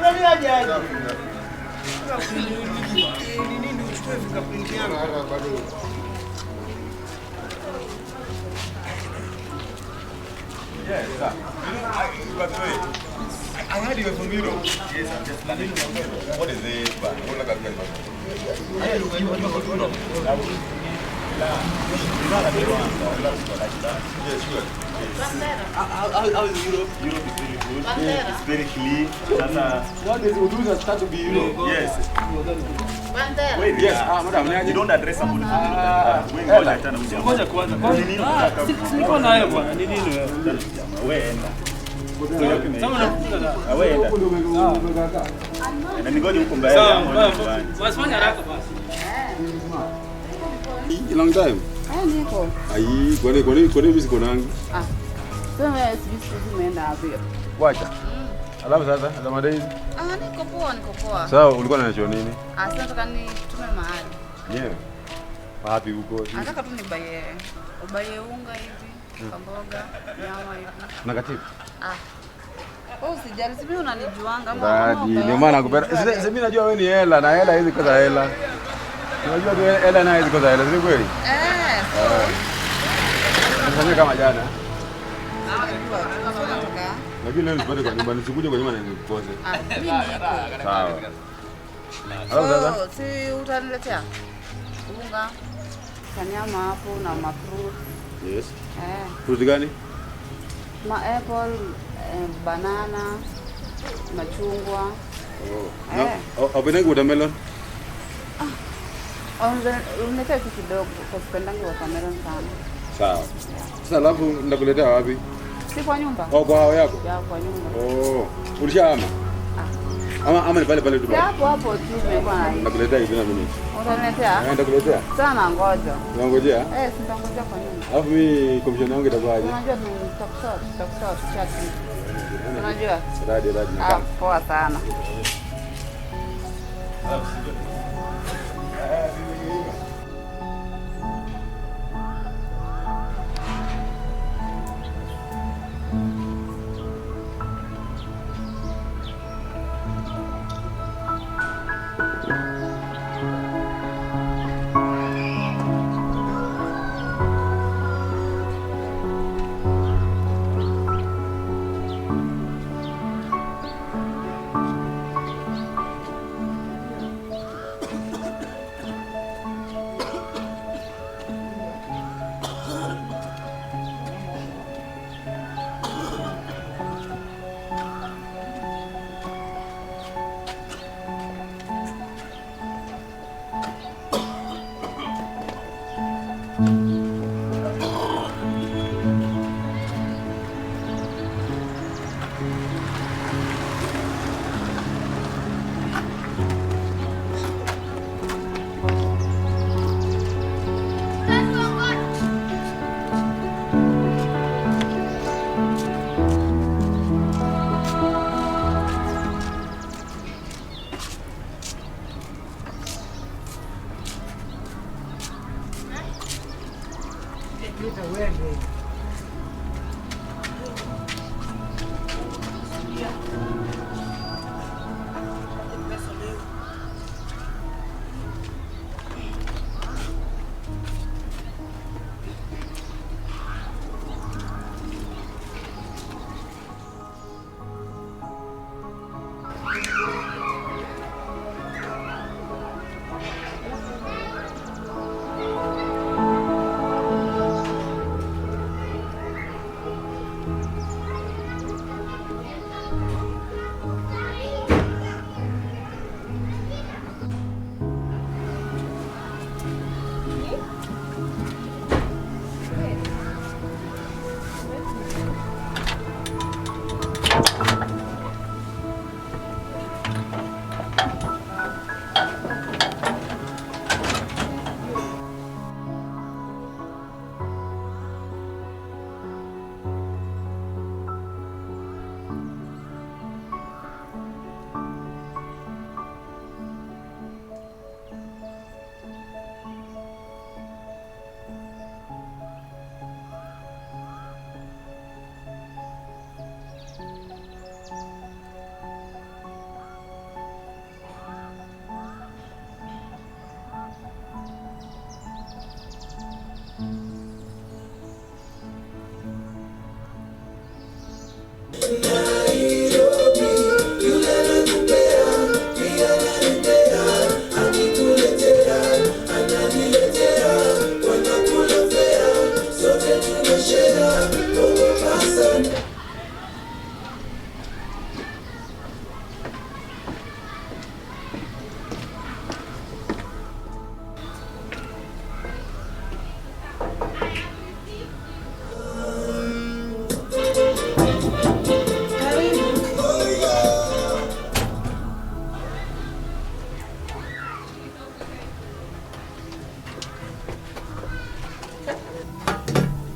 Yes, sir. By the way, I heard you were from Europe. Yes, I'm just planning. What is it? What like a girl? Yes, good. How is Europe? Europe is really good. Yes, it's very clean. What is Urdu that start to be Europe? Yes. Wait, yes, madam, you don't address somebody from Europe. Ngoja kwanza. Niko nayo bwana. Ni nini wewe? Wewe enda. Sasa unakuja wewe enda. Na ningoje huko mbele. Basi fanya haraka basi. Long time. Niko. Ai, kwa nini siko nangi? Sasa sisi tumeenda hapo. Wacha. Alafu sasa za madai. Niko poa. Sawa, ulikuwa unanicho nini? Sasa nataka nitume mahali. Yeah. Wapi huko? Nataka tu ubaye unga hivi, mboga, nyama hivi. Na katibu. Usijali, mimi unanijuanga Dadi, ndio maana nakupenda. Sasa mimi najua wewe ni hela na hela hizi koza hela. Unajua tu hela na hizi koza hela, si kweli? Unafanya kama jana. Lakini leo nisipate kwa nyumba, nisikuje kwa nyumba na nikukose. Mimi niko. Sawa. Alafu sasa? Si utaniletea unga, kanyama hapo na mafruit. Yes. Fruit gani? Apple, banana, machungwa. Upendangi watermelon? Unataka kitu kidogo kwa kupendangi watermelon sana. Sawa. Sasa alafu ndakuletea wapi? Si kwa nyumba? Kwa hao yako? Ya kwa nyumba. Ulishahama? Ama ni pale tu. Hapo tu nimekuwa. Nakuletea hivi na mimi. Utaniletea? Ndakuletea. Sana ngoja. Unangojea? Sitangojea kwa nyumba. Alafu mimi commission yangu itakuwaje? Unajua tutakusort chat. Unajua? Radi. Poa sana.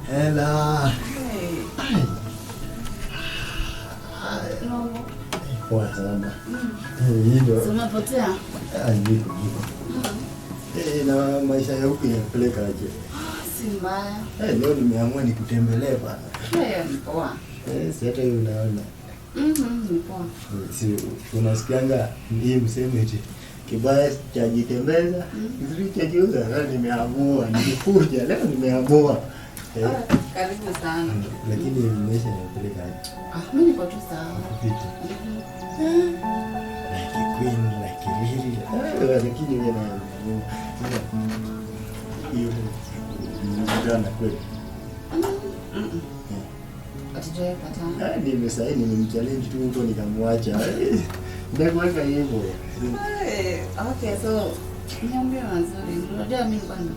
Ela. Poa sana. Hilo. Umepotea? Niko. Na maisha ya huku yanapeleka aje? Si mbaya. Leo nimeamua nikutembelee bana. Ni poa. Si hata hiyo unaona. Ni poa. Si unasikianga hii msemo eti kibaya cha jitembeza, kizuri cha jiuza. Leo nimeamua, nilikuja leo nimeamua. Karibu sana. Lakini maisha yanapeleka aje? Mimi niko tu sawa. Like a queen, like a lily. Lakini wewe na hiyo mjana kweli. Atujue patana. Nimesaini nimemchallenge tu huko nikamwacha. Ndio hivyo. Okay, so niambie mazuri. Unajua mimi kwa nini?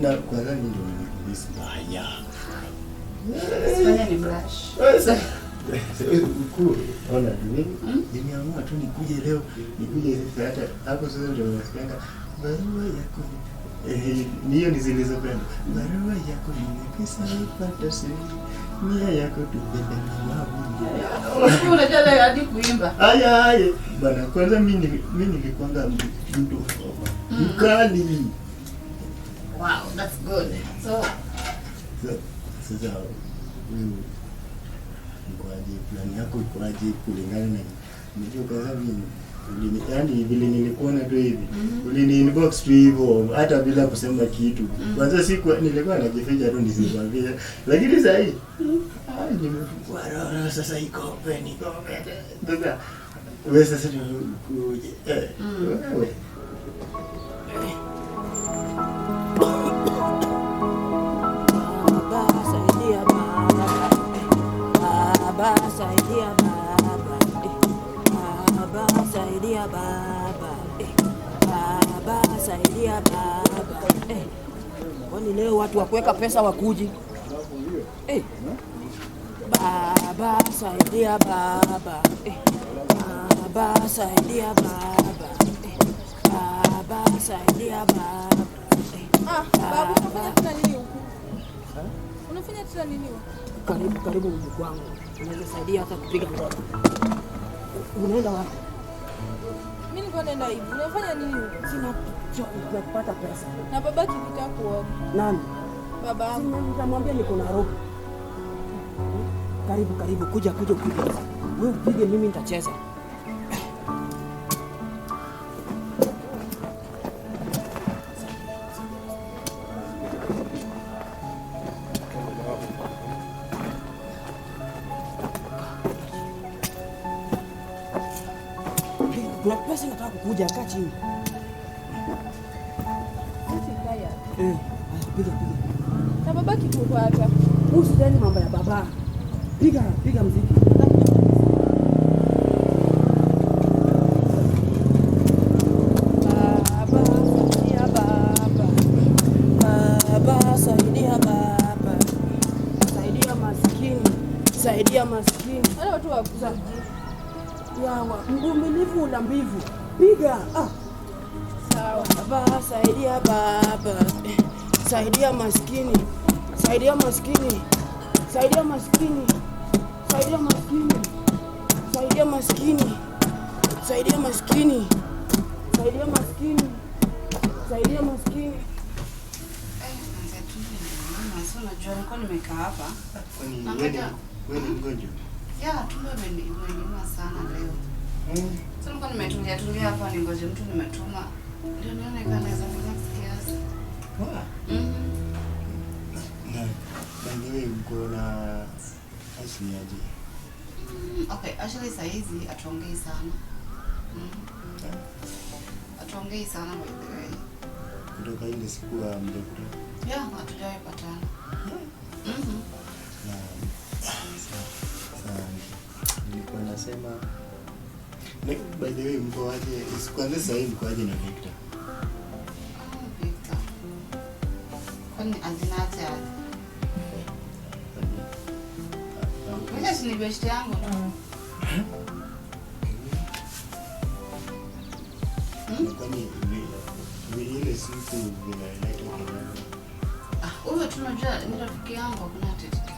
Na kwa nini ndio nimekuhisi mbaya? Sifanye ni blush. Ona mimi nimeamua tu nikuje leo, nikuje hata hapo sasa ndio nasikianga barua yako. Niyo ni zilizopenda. Barua yako nimepesa ipata siri. Nia yako tupende mama. Unajua leo hadi kuimba. Haya. Bana kwanza mimi nilikwanga mtu mkali. Wow, that's good. So sasa mkoaje plani yako ikoaje kulingana na ndio kaza mimi yaani vile nilikuona tu hivi ulini inbox tu hivyo hata bila kusema kitu kwanza siku nilikuwa najificha tu nisikwambie lakini sasa hii nimefungua roho sasa iko open sasa wewe sasa kuje wewe saidia baba. Kwani leo watu wa kuweka pesa wakuji? Baba saidia baba. Baba saidia baba. Baba saidia baba. Babu unafanya tena nini huku? Unafanya tena nini huku? Karibu mjukuu wangu. Unaweza saidia hata kupiga ngoma. Unaenda wapi? Mimi niko naenda hivi. Unafanya nini huku? Sina kupata pesa. Na babaki nikitaka kuoga. Nani? Baba yangu. Nitamwambia niko na roho. Karibu kuja upige. Wewe upige mimi nitacheza. Kuna pesa nataka kukuja kaa chini. Piga. Na babaki tuko hapa. Usijali mambo ya baba. Piga muziki. Baba saidia baba. Saidia maskini. Wale watu wakuzaji. Yawa, mvumilivu una mbivu. Piga. Sawa. Baba saidia baba. Saidia maskini. Saidia maskini. Saidia maskini. Saidia maskini. Saidia maskini. Saidia maskini. Saidia maskini. Saidia maskini. Unajua nilikuwa nimekaa hapa. Wewe ni mgonjwa? Ya, tumbo imeniuma sana leo. Sasa nilikuwa nimetulia hapa ningoje mtu nimetuma. Ndio nione kama naweza relax kiasi. Na wewe uko na asili aje? Okay, actually saa hizi atuongei sana. Atuongei sana by the way. Kutoka ile siku ya mjukuu. Ya, hatujawahi patana. mapema. By the way, mko aje? Kwanza sasa hivi mko aje na Victor? Victor. Kwani azinacha? Wewe si ni best yangu. Kwani ile siku vinaelekea kidogo. Wewe tunajua ni rafiki yangu, kuna kitu kingine.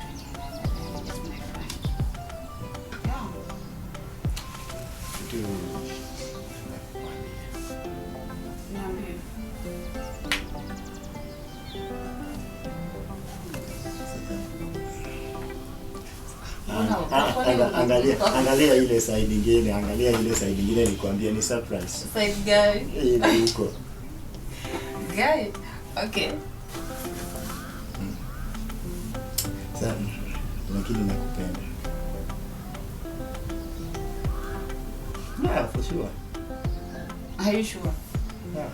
Angalia ile side nyingine nikwambia ni surprise. Side guy. Ile huko. Guy. Okay. Sana. Lakini nakupenda. Yeah, for sure. Are you sure? Yeah.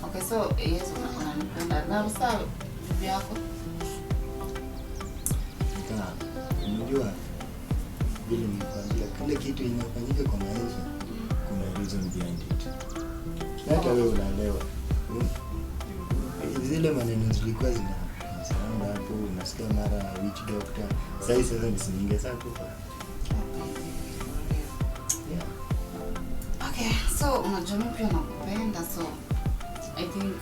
Okay, so yes, unanipenda. Na sawa bibi yako? Unajua vile nimekwambia kile kitu inafanyika kwa maisha kuna reason behind it. Hata wewe unaelewa. Zile maneno zilikuwa zinaanza hapo unasikia mara witch doctor. Sasa nisinge sasa kufa. Yeah. Okay, so unajua mimi pia nakupenda, so I think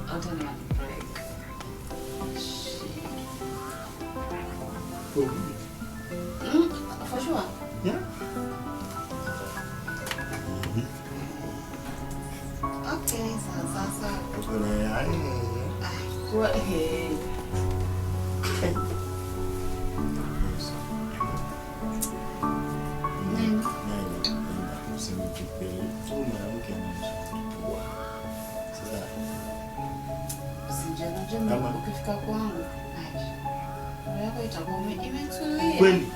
hata ni break. For sure. Yeah. Okay, sasa. What? Ukifika kwangu roho yako itakuwa imetulia. Kweli?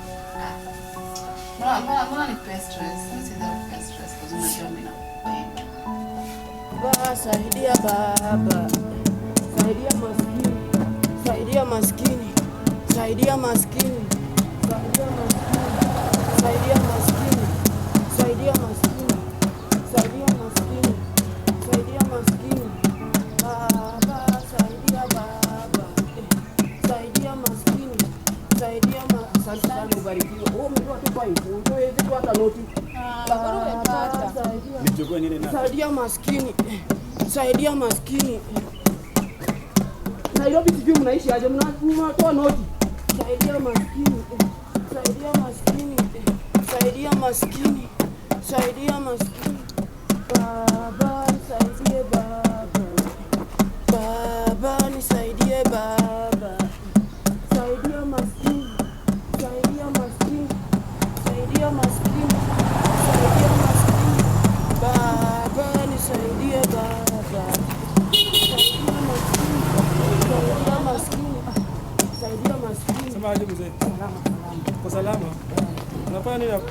Mbona nikupe stress? Nikupe stress kwa sababu unajua mimi nakupenda. Baba, saidia baba. Saidia maskini. Saidia maskini. Saidia maskini. Saidia maskini. Saidia maskini. Saidia maskini. Saidia maskini. Baba, saidia baba. Saidia maskini. Saidia maskini. Sasa ubarikiwe. Wewe mtoa tu kwa hivyo. Utoe vitu hata noti. Saidia maskini. Saidia maskini. Nairobi sijui mnaishi aje, mnatoa noti. Saidia maskini. Saidia maskini. Saidia maskini. Saidia maskini. Baba nisaidie baba. Baba nisaidie baba. Saidia maskini. Saidia maskini. Saidia maskini. Saidia maskini. Baba nisaidie baba. Saidia maskini. Saidia maskini. Saidia maskini. Sema aje mzee? Salama. Kwa salama. Unafanya nini hapo?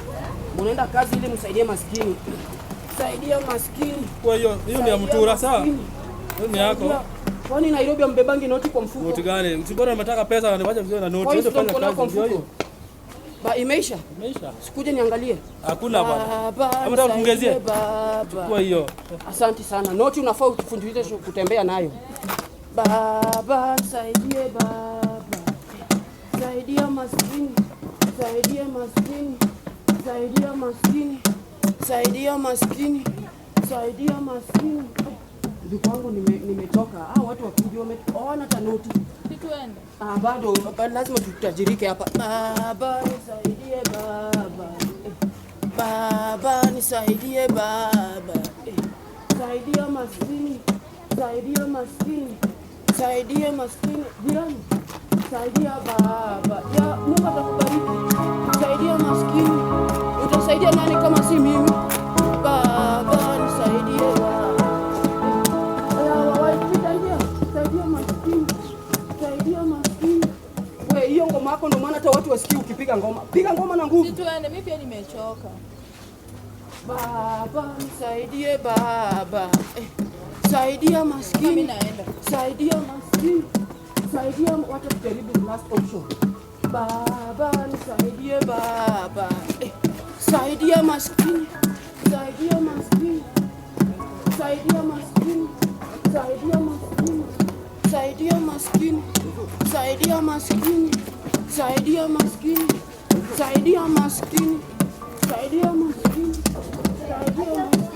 Munaenda kazi ili msaidie maskini. Saidia maskini. Kwa hiyo ni ya mtura sawa? Hiyo ni yako. Kwani Nairobi ambebangi noti kwa mfuko? Noti gani? Usibora unataka pesa aniwaje vizuri na noti. Ndio fanya kazi hiyo. Ba imeisha? Imeisha. Sikuje niangalie. Hakuna bwana. Ama nataka kuongezea? Chukua hiyo. Asante sana. Noti unafaa utufundishe kutembea nayo. Baba saidie baba. Saidia maskini. Saidia maskini. Saidia maskini. Saidia maskini. Saidia maskini. Ndugu wangu nimetoka. Watu wakija wameona hata noti. Tuende. Bado lazima tutajirike hapa. Baba nisaidie baba. Baba nisaidie baba. Saidia maskini. Saidia maskini. Saidia maskini. Jirani. Saidia baba. Ya Mungu atakubariki. Saidia maskini. Utasaidia nani kama si mimi? Baba nisaidie baba. Saidia maskini. Saidia maskini. Wewe hiyo ngoma yako ndio maana hata watu wasikii ukipiga ngoma. Piga ngoma na nguvu. Tuende, mimi pia nimechoka. Baba nisaidie baba. Saidia maskini. Mimi naenda. Saidia maskini. Saidia watu kujaribu last option. Baba nisaidie baba. Saidia maskini. Saidia maskini. Saidia maskini. Saidia maskini. Saidia maskini. Saidia maskini. Saidia maskini. Saidia maskini. Saidia maskini.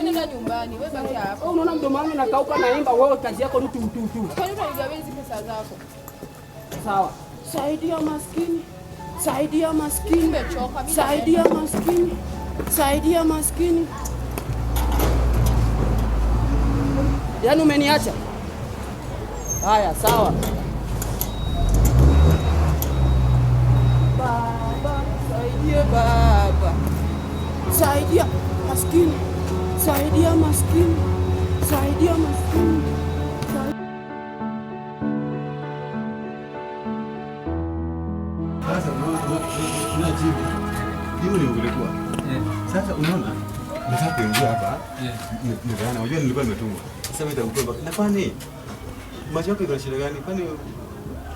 Nenda nyumbani, wewe baki hapa. Wewe unaona mdomo wangu nakauka naimba, wewe kazi yako ni tu. Kwa nini unanigawa hizo pesa zako? Sawa. Saidia maskini. Saidia maskini. Nimechoka mimi. Saidia maskini. Saidia maskini. Yaani umeniacha? Haya, sawa. Baba, saidia baba. Saidia maskini. Saidia maskini. Saidia maskini. Sasa unajibu. Hiyo ni ulikuwa. Sasa unaona? Nataka kuingia hapa. Nikaona unajua nilikuwa nimetumwa. Sasa mimi nitakupa. Na kwani macho yako ina shida gani? Kwani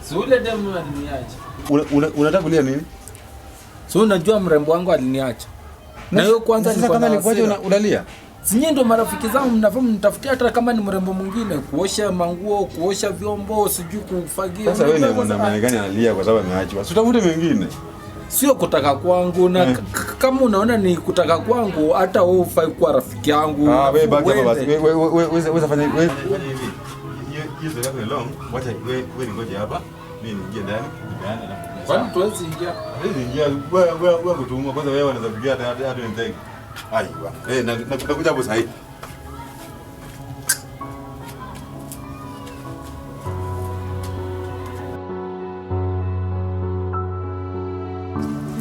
Si ule demu aliniacha. Unataka kulia nini? Si unajua mrembo wangu aliniacha. Na hiyo kwanza sasa kama nilikuaje unalia? Sinyi ndo marafiki zangu mnafahamu mtafutia hata kama ni mrembo mwingine kuosha manguo, kuosha vyombo, sijui kufagia. Sasa wewe ni mwanamke gani analia kwa sababu ameachwa? Si utafute mwingine. Sio kutaka kwangu na kama unaona ni kutaka kwangu hata wewe ufai kuwa rafiki yangu. Wewe baki hapa basi. Wewe fanya hivi. Hiyo yako ni long. Wacha wewe ngoje hapa. Mimi niingie ndani. Kwani tuwezi ingia? Hizi ingia wewe kutumwa kwanza wewe unaweza kupigia hata ndege. Aiwa. Nakuja hapo sasa hivi.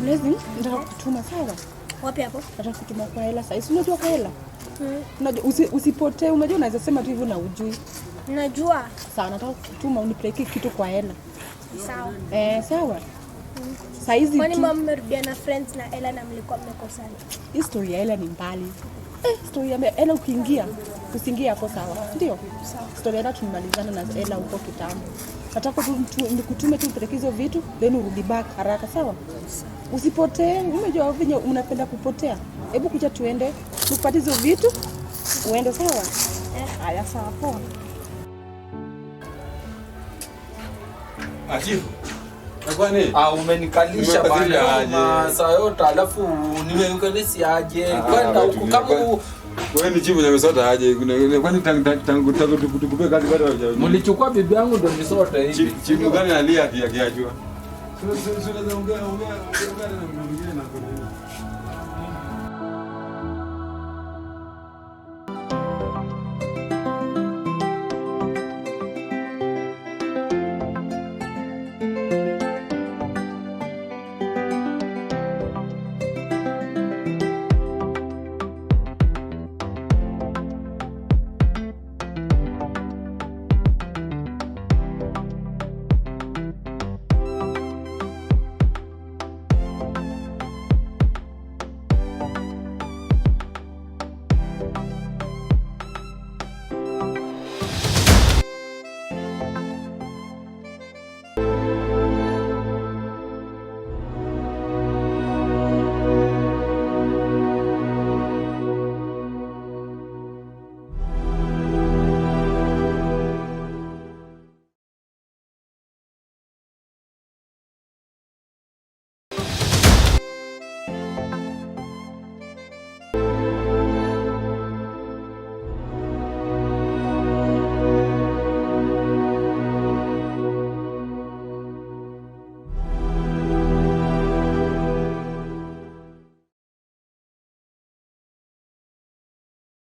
Lezi, nataka kutuma sawa? Wapi hapo? Nataka kutuma kwa hela sasa. Si unajua kwa hela? Unajua usipotee, unajua unaweza sema tu hivyo na ujui. Najua. Sawa, nataka kutuma unipelekee kitu kwa hela. Sawa. Sawa. Saizi kwani mama mmerudia na friends na Ella na mlikuwa mmekosana? History ya Ella ni mbali. Story ya Ella ukiingia, usiingie hapo sawa. Ndio? Sawa. Story ya Ella tumemalizana na Ella huko kitambo. Nataka nikutume tu upeleke hizo vitu, then urudi back haraka sawa? Usipotee, unajua venye unapenda kupotea. Hebu kuja tuende, tupate hizo vitu, uende sawa? Haya sawa poa. Ajibu. Kwani? Umenikalisha bana saa yote alafu nimeukelesi aje kwenda huko kama wewe ni chifu nyamesota aje kwani tangu tukupe kazi bado hajaje. Mlichukua bibi yangu ndio nisota hivi. Chifu gani alia akiachwa? Sio ongea na mwingine na